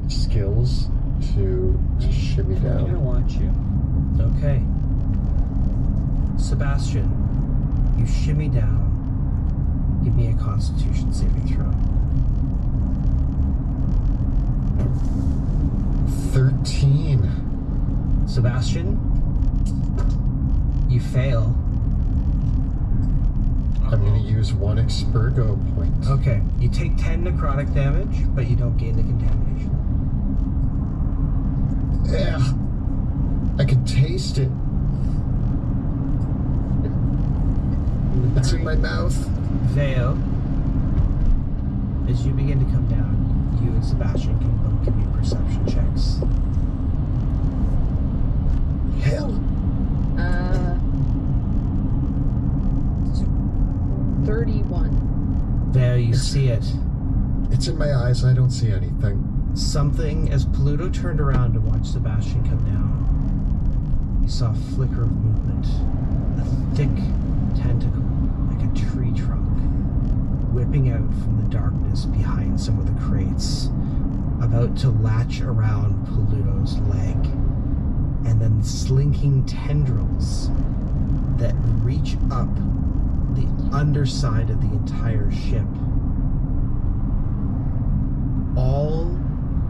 skills to shimmy I'm gonna down. watch you. Okay. Sebastian, you shimmy down. Give me a Constitution saving throw. 13. Sebastian, you fail. I'm going to use 1 Expurgo point. Okay, you take 10 necrotic damage, but you don't gain the contamination. Yeah. I can taste it. It's in my mouth. Veo, as you begin to come down, you and Sebastian can both give me perception checks. Hell. 31. Veo, you see it. It's in my eyes. I don't see anything. Something, as Pluto turned around to watch Sebastian come down, you saw a flicker of movement. A thick tentacle, like a tree trunk, whipping out from the darkness behind some of the crates, about to latch around Pluto's leg, and then slinking tendrils that reach up the underside of the entire ship. All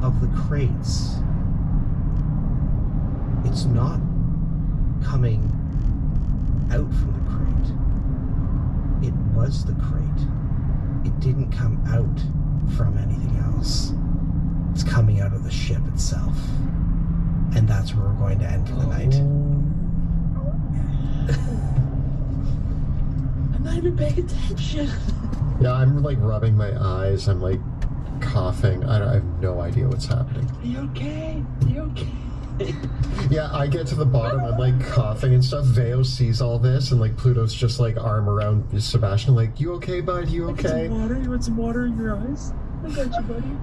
of the crates, it's not coming out from the crate. It was the crate. It didn't come out from anything else. It's coming out of the ship itself. And that's where we're going to end for the night. I'm not even paying attention. Yeah, I'm like rubbing my eyes. I'm like coughing. I have no idea what's happening. Are you okay? Are you okay? Yeah, I get to the bottom. I'm like coughing and stuff. Veo sees all this, and like Pluto's just like arm around Sebastian, like, "You okay, bud? You okay?" Some water? You want some water in your eyes? I got you, buddy.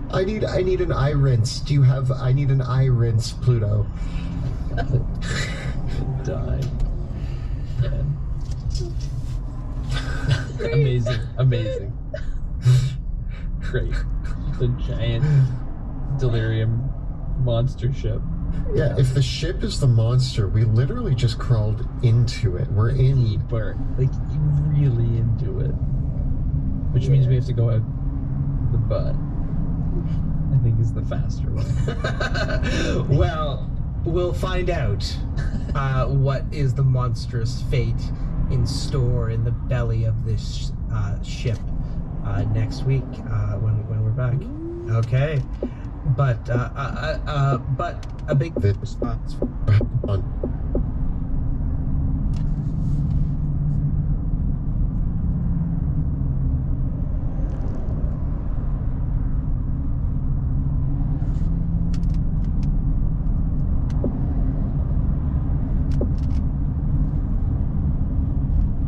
I need an eye rinse. Do you have? I need an eye rinse, Pluto. Die. Yeah. Amazing. Amazing. Great. The giant delirium monster ship. Yeah, if the ship is the monster, we literally just crawled into it. We're in. Deeper. Like, really into it. Which means we have to go out the butt. I think is the faster way. Well, we'll find out what is the monstrous fate in store in the belly of this ship next week when we're back. Okay, but a big response.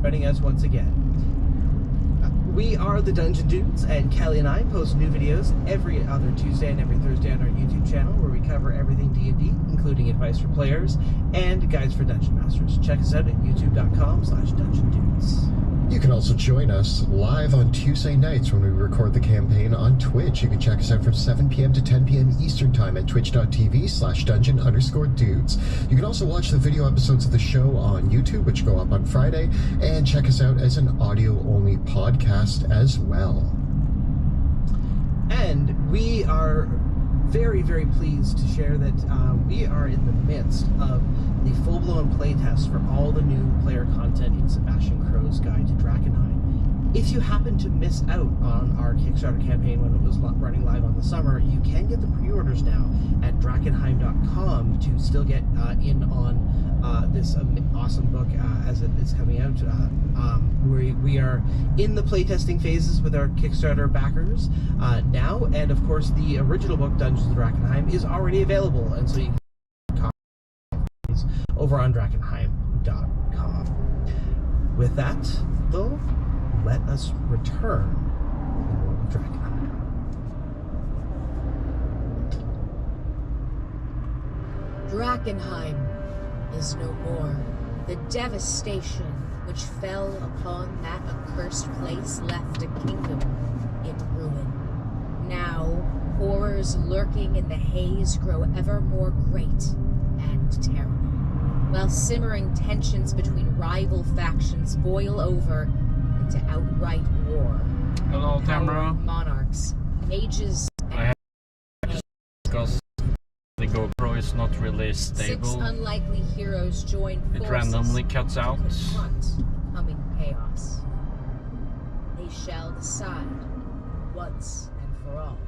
Joining us once again. We are the Dungeon Dudes, and Kelly and I post new videos every other Tuesday and every Thursday on our YouTube channel, where we cover everything D&D, including advice for players and guides for Dungeon Masters. Check us out at youtube.com/DungeonDudes. You can also join us live on Tuesday nights when we record the campaign on Twitch. You can check us out from 7 p.m. to 10 p.m. Eastern Time at twitch.tv/dungeon_dudes. You can also watch the video episodes of the show on YouTube, which go up on Friday, and check us out as an audio-only podcast as well. And we are very, very pleased to share that we are in the midst of the full-blown playtest for all the new player content in Sebastian Crow's Guide to Drakenheim. If you happen to miss out on our Kickstarter campaign when it was running live on the summer, you can get the pre-orders now at drakenheim.com to still get in on this awesome book as it is coming out. We are in the playtesting phases with our Kickstarter backers now, and of course the original book, Dungeons of Drakenheim, is already available, and so you can copies over on drakenheim.com. With that, though, let us return to the world of Drakenheim. Drakenheim is no more. The devastation which fell upon that accursed place left a kingdom in ruin. Now, horrors lurking in the haze grow ever more great and terrible, while simmering tensions between rival factions boil over into outright war. Hello, Power Tamara. monarchs, mages, Because the GoPro is not really 6 stable. unlikely heroes join It forces randomly cuts to out. confront coming chaos. They shall decide once and for all.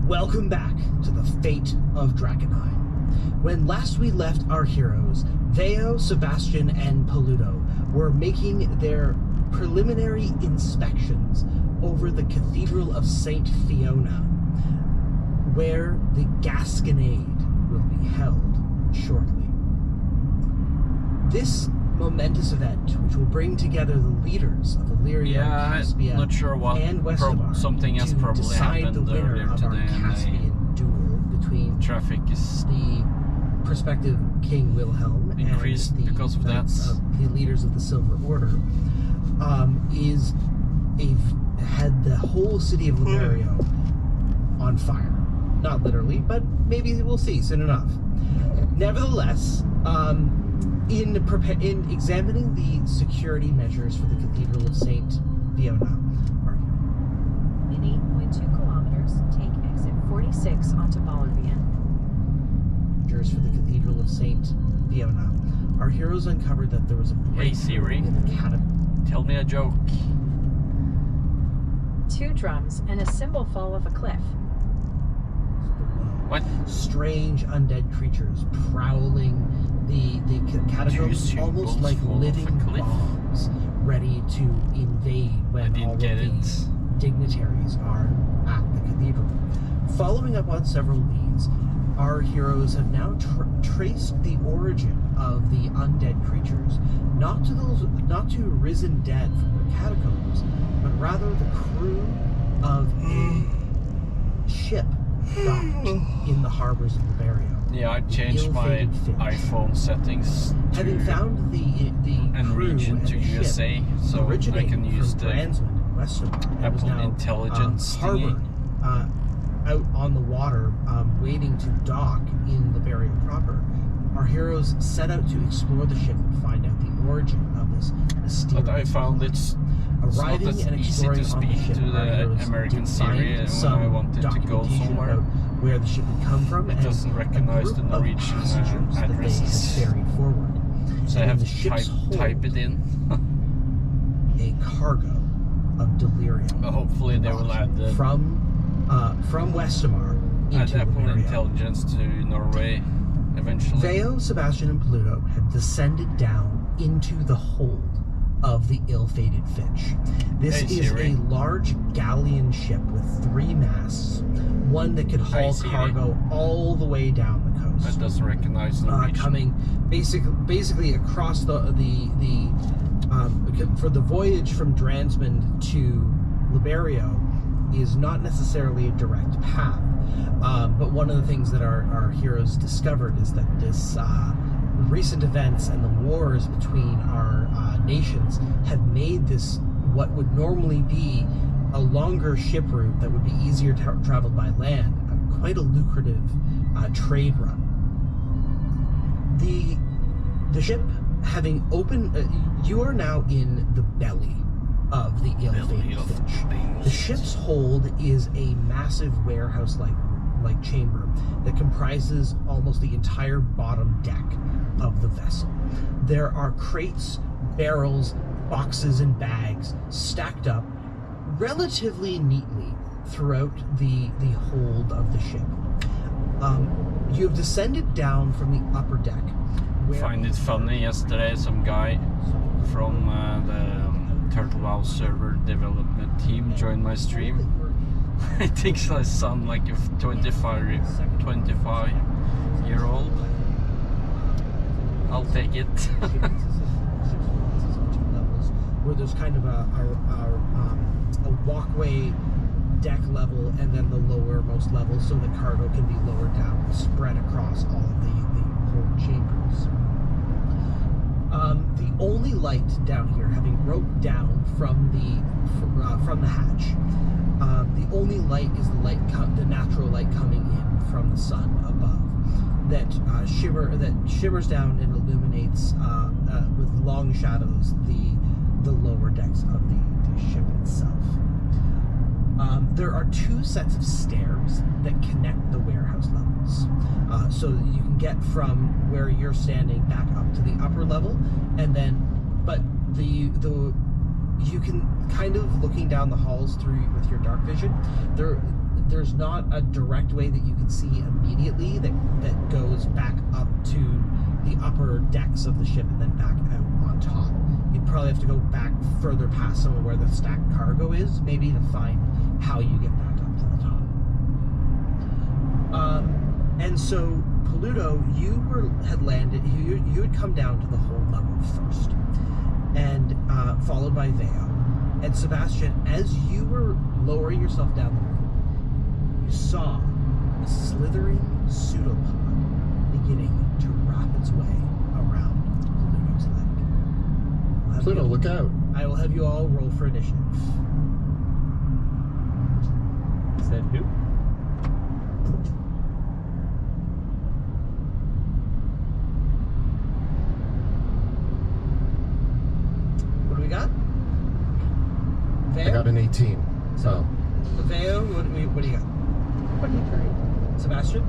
Welcome back to the fate of Drakenheim. When last we left our heroes, Theo, Sebastian, and Paludo were making their preliminary inspections over the Cathedral of St. Fiona, where the Gasconade will be held shortly. This momentous event, which will bring together the leaders of Illyria, Yeah, Caspia, I'm not sure what. and Westamar Something has to probably decide happened the winner earlier of our today, and Caspian duel between traffic is the prospective King Wilhelm increased and the because of that. knights the leaders of the Silver Order, had the whole city of Liberio on fire. Not literally, but maybe we'll see soon enough. Nevertheless, in examining the security measures for the Cathedral of St. Fiona, In 8.2 kilometers, take exit 46 onto Ballervian. measures for the Cathedral of St. Fiona, our heroes uncovered that there was a breakthrough Siri. in the catacomb. Tell me a joke. 2 drums and a cymbal fall off a cliff. What? Strange undead creatures prowling the catacombs, Two almost symbols like fall off a living cliff. bombs, ready to invade I when all didn't of get the it. dignitaries are at the cathedral. Following up on several leads, our heroes have now traced the origin of the undead creatures, not to risen dead from the catacombs, but rather the crew of a ship docked in the harbors of Liberia. Yeah, I changed my Ill-fated fish. iPhone settings Having to found the and crew region and to the ship USA, so I originating can use from the Dransmond and Westamar, and was Apple now, Intelligence harbored thingy. out on the water, waiting to dock in Liberia proper. Our heroes set out to explore the ship and find out the origin of this mysterious. But I found it's not Arriving as and easy exploring to on the speak ship, to our the heroes American did Siri find when some I wanted to go documentation somewhere. about where the ship had come from, It and doesn't a recognize group the of Norwegian passengers that they addresses. had ferried forward. So I And have the to ship's hold, type it in. a cargo of delirium. But hopefully they will add the from Westamar add into Apple Liberia. Intelligence to Norway eventually. Theo, Sebastian, and Pluto have descended down into the hold of the ill-fated Finch. This Hey, is Siri. a large galleon ship with 3 masts, one that could Hi, haul Siri. cargo all the way down the coast. That doesn't recognize Norwegian. Coming basically across for the voyage from Dransmond to Liberio is not necessarily a direct path. But one of the things that our heroes discovered is that this recent events and the wars between our nations have made this what would normally be a longer ship route that would be easier traveled by land, quite a lucrative trade run. The ship having opened, you are now in the belly of the ill-fated Finch. The ship's hold is a massive warehouse-like chamber that comprises almost the entire bottom deck of the vessel. There are crates, barrels, boxes, and bags stacked up relatively neatly throughout the hold of the ship. You have descended down from the upper deck. Find it funny, yesterday some guy from the Turtle Wow server development team joined my stream. I think I sound like a 25-year-old. I'll take it. Where there's kind of a walkway deck level and then the lowermost level, so the cargo can be lowered down and spread across all of the hold chambers. The only light down here, having broke down from the hatch, the only light is the natural light coming in from the sun above, that shimmers down and illuminates with long shadows the lower decks of the ship itself. There are 2 sets of stairs that connect the warehouse levels, so you can get from where you're standing back up to the upper level, and then, but you can kind of, looking down the halls with your dark vision, there's not a direct way that you can see immediately that goes back up to the upper decks of the ship and then back out on top. You'd probably have to go back further past some of where the stacked cargo is, maybe, to find how you get back up to the top. And so, Paluto, you had landed, you had come down to the hold level first, and followed by Veo. And Sebastian, as you were lowering yourself down the room, you saw a slithering pseudopod beginning to wrap its way around Paluto's leg. Pluto, look out. I will have you all roll for initiative. Said who? What do we got? Veo? I got an 18. So, Veo, what do you got? 23. Sebastian?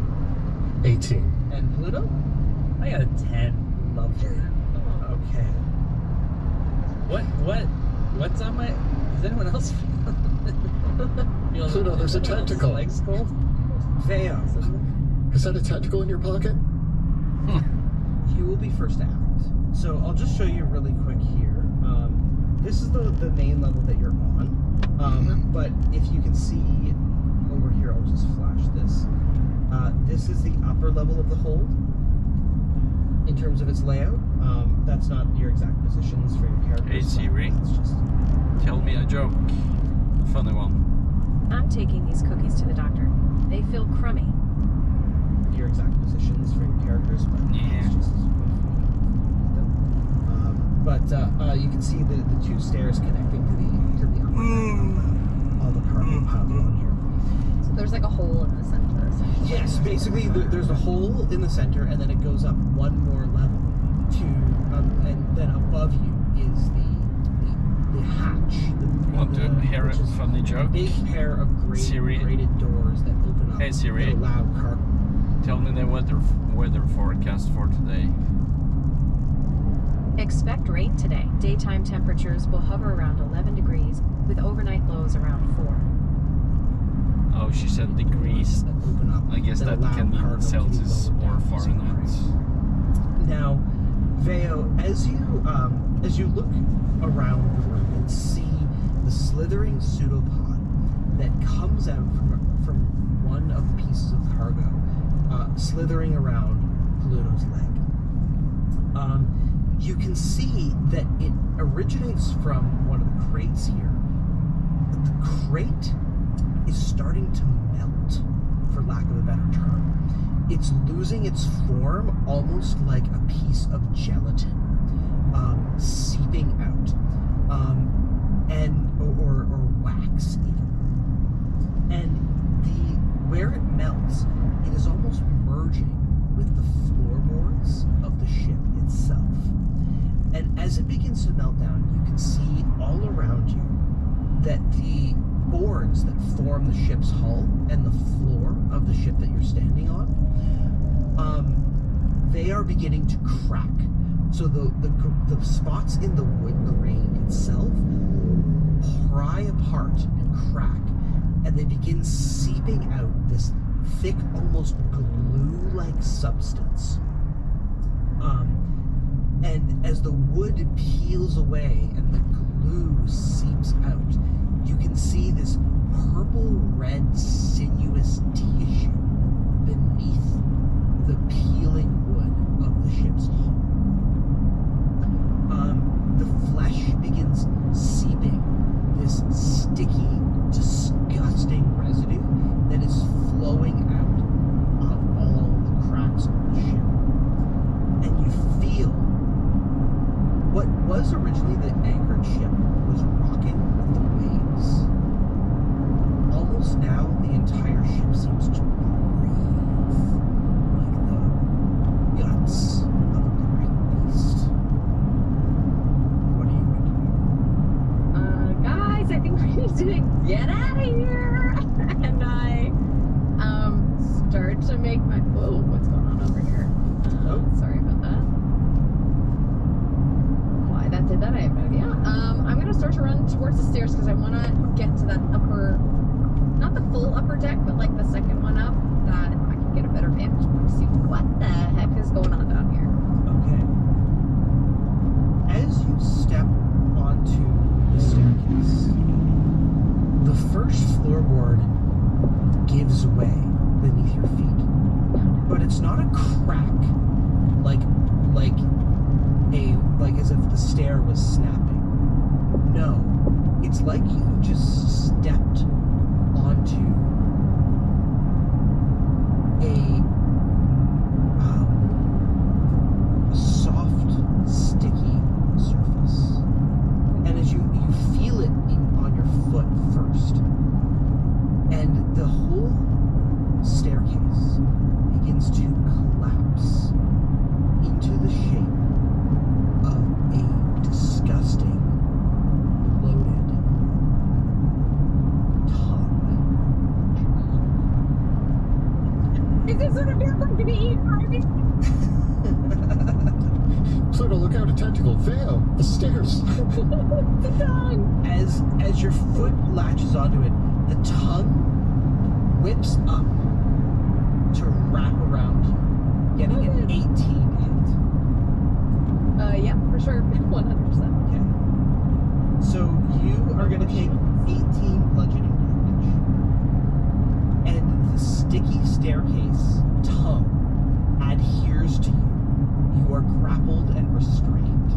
18. And Pluto? I got a 10. Lovely. Okay. What's on my? Is anyone else? Pluto, there's a tentacle. Legs cold? Veo, Is that a tentacle in your pocket? you will be first to act. So I'll just show you really quick here. This is the main level that you're on. But if you can see over here, I'll just flash this. This is the upper level of the hold in terms of its layout. That's not your exact positions for your characters. Hey Siri, It's just tell me a joke. A funny one. I'm taking these cookies to the doctor. They feel crummy. your exact positions for your characters, but Yeah. it's just you can see the 2 stairs connecting to the upper deck. All the cargo piled on here. So there's like a hole in the center, essentially. Yes, basically there's a hole in the center, and then it goes up one more level to, and then above you is the hatch. Want to hear a which is funny joke? Big pair of Siri. grated doors that open up. Hey, Siri. That allow cargo. Tell me the weather forecast for today. Expect rain today. Daytime temperatures will hover around 11 degrees with overnight lows around 4. Oh, she said degrees. That open up. I guess that allow can mean cargo to be Celsius lowered or down to zero Fahrenheit. degrees. Now, Veo, as you look around the room and see the slithering pseudopod that comes out from one of the pieces of cargo, slithering around Paluto's leg, you can see that it originates from one of the crates here. But the crate is starting to melt, for lack of a better term. It's losing its form almost like a piece of gelatin, seeping out, or wax even. And where it melts, it is almost merging with the floorboards of the ship itself. And as it begins to melt down, you can see all around you that the boards that form the ship's hull and the floor of the ship that you're standing on, they are beginning to crack. So the spots in the wood grain itself pry apart and crack, and they begin seeping out this thick, almost glue-like substance. And as the wood peels away and the glue seeps out, you can see this purple-red sinuous tissue beneath the peeling wood of the ship's hull. The flesh begins seeping, this sticky, disgusting crack, like as if the stair was snapping. No, it's like you just stepped onto a soft, sticky surface, and as you feel it on your foot first, and the whole staircase begins to collapse into the shape of a disgusting, bloated tongue. Is this what I'm going to eat? Pluto, look out, a tentacle. Veo, the stairs. The tongue. As your foot latches onto it, the tongue whips up to wrap around you, getting an 18 hit. Yeah, for sure. 100%. Okay. So you are going to take 18 bludgeoning damage. And the sticky staircase tongue adheres to you. You are grappled and restrained.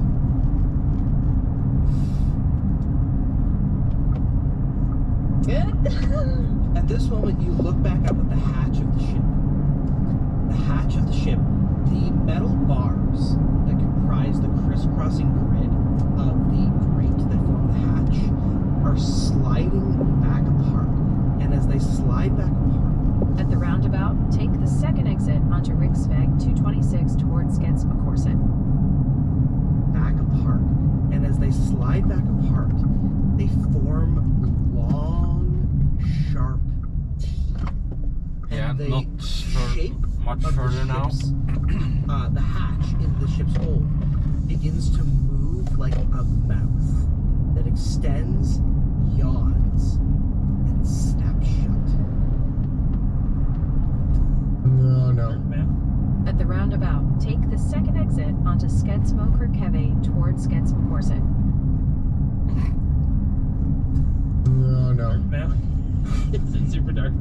Good. At this moment, you look back up at the hatch of the ship. The hatch of the ship, the metal bars that comprise the crisscrossing grid of the grate that form the hatch are sliding back apart. And as they slide back apart, At the roundabout, take the second exit onto Riksväg 226 towards Sketsmakorset. back apart, and as they slide back apart, they form long, sharp teeth. Yeah, And the not shape much of further the now. ship's, the hatch in the ship's hold begins to move like a mouth that extends, yawns, and snaps shut. No. At the roundabout, take the second exit onto Sketsmokerkeve towards Sketsmakorset. No. Is it super dark?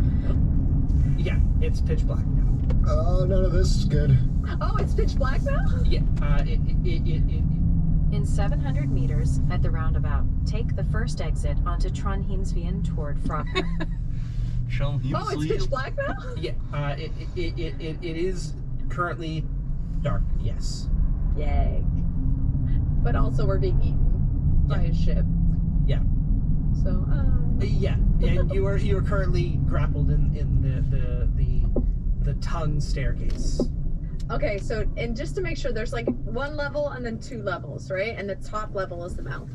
Yeah, it's pitch black now. Oh, none of this is good. Oh, it's pitch black now? Yeah, In 700 meters, at the roundabout, take the first exit onto Trondheimsveien toward Frogner. Oh, it's pitch black now? it is currently dark. Yes. Yay. But also we're being eaten by a ship. Yeah. So, Yeah, and you are currently grappled in the tongue staircase. okay, so, and just to make sure, there's like one level and then two levels, right? And the top level is the mouth.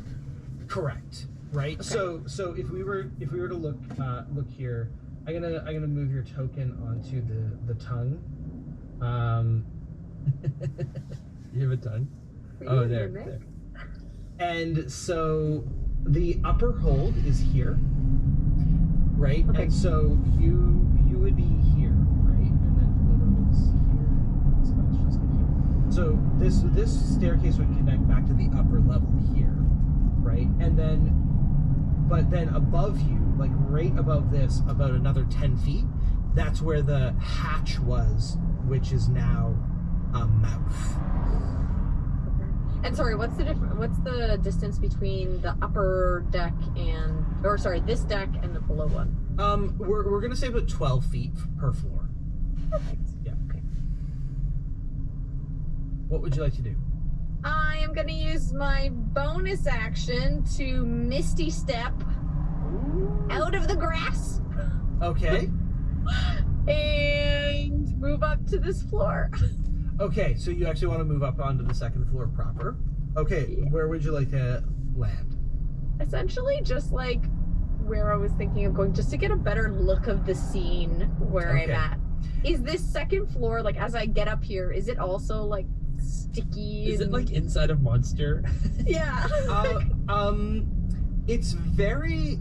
Correct. Right. Okay. So if we were to look here, I'm gonna move your token onto the tongue. You have a tongue? Were Oh, you there. in there. And so the upper hold is here, right? Okay. And so you would be here, right? And then Pluto is here. Sebastian's here. So this staircase would connect back to the upper level here, right? And then, but then above you, like right above this, about another 10 feet, that's where the hatch was, which is now a mouth. And sorry, what's the distance between the upper deck and, or sorry, this deck and the below one? We're gonna say about 12 feet per floor. Perfect. Yeah. Okay. What would you like to do? I am gonna use my bonus action to Misty Step out of the grass Okay. and move up to this floor. Okay, so you actually want to move up onto the second floor proper. Okay, Yeah. where would you like to land? Essentially, just like where I was thinking of going, just to get a better look of the scene where Okay. I'm at. Is this second floor, like as I get up here, is it also like sticky? Is it and- like inside a monster? Yeah. It's very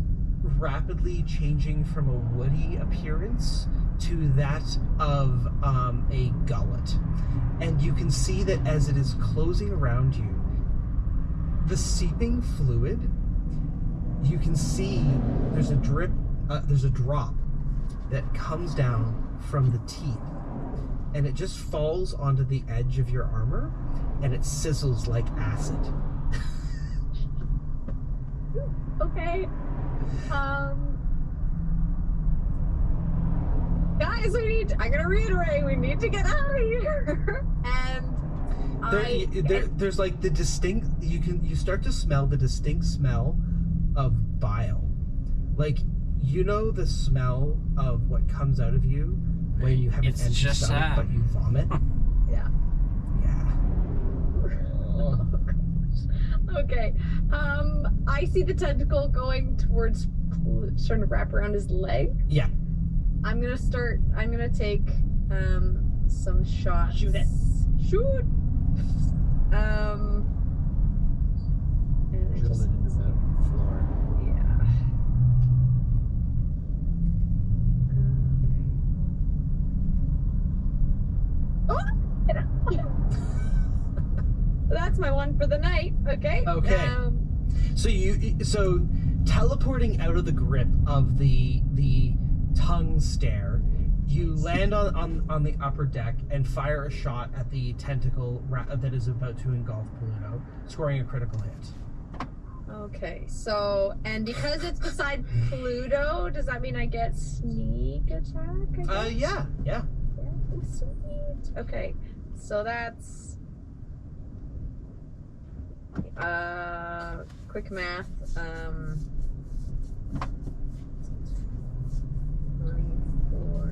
rapidly changing from a woody appearance to that of a gullet. And you can see that as it is closing around you, the seeping fluid, you can see there's a drop that comes down from the teeth and it just falls onto the edge of your armor, and it sizzles like acid. Okay. Guys, I'm gonna reiterate, we need to get out of here. And there's like the distinct, you start to smell the distinct smell of bile. Like, you know the smell of what comes out of you where you have an It's empty just stomach sad. but you vomit? yeah. Yeah. Okay. I see the tentacle going towards, starting to wrap around his leg. Yeah. I'm gonna take some shots. Shoot it. Shoot. And I Drill just, it into the floor. yeah. That's my one for the night. Okay. Okay. So teleporting out of the grip of the tongue stare, you land on the upper deck and fire a shot at the tentacle that is about to engulf Pluto, scoring a critical hit. Okay. So, and because it's beside Pluto, does that mean I get sneak attack? I guess? Yeah. Yeah, sweet. Okay. So that's quick math. 34.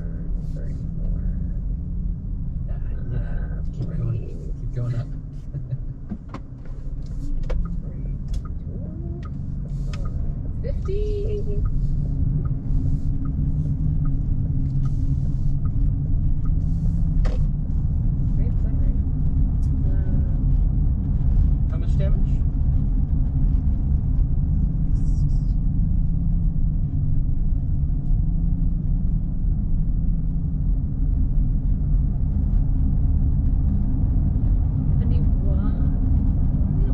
Keep going up. 50. Right, is that right? How much damage?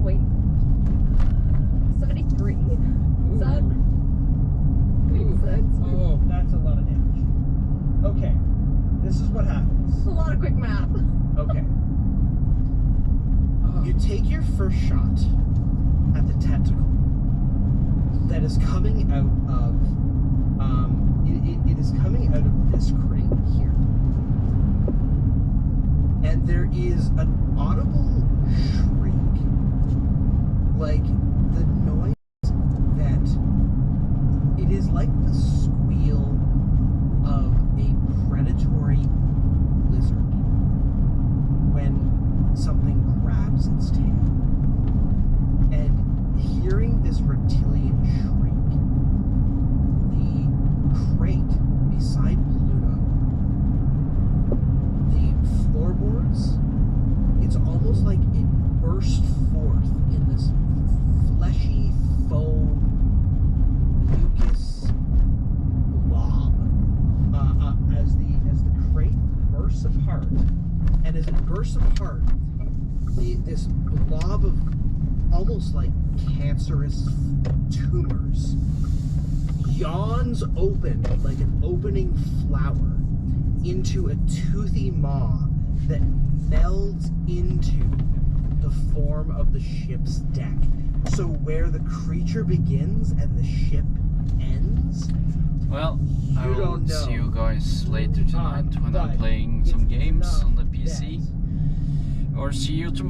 Wait. 73. Is that makes sense? Oh, That's a lot of damage. Okay. This is what happens. That's a lot of quick math. Okay. You take your first shot at the tentacle that is coming out of it is coming out of this crate here, and there is an audible shriek, like the noise that it is like the squeal of a predatory lizard when something grabs its tail. And hearing this reptilian shriek, the crate beside Pluto, the floorboards, it's almost like it burst forth in this fleshy foam mucus blob as the crate bursts apart. And as it bursts apart, this blob of almost like cancerous tumors yawns open like an opening flower into a toothy maw that melds into the form of the ship's deck. So where the creature begins and the ship ends, Well, I You will don't know. see you guys later tonight when I'm but playing some it's games enough on the PC. that Or see you tomorrow.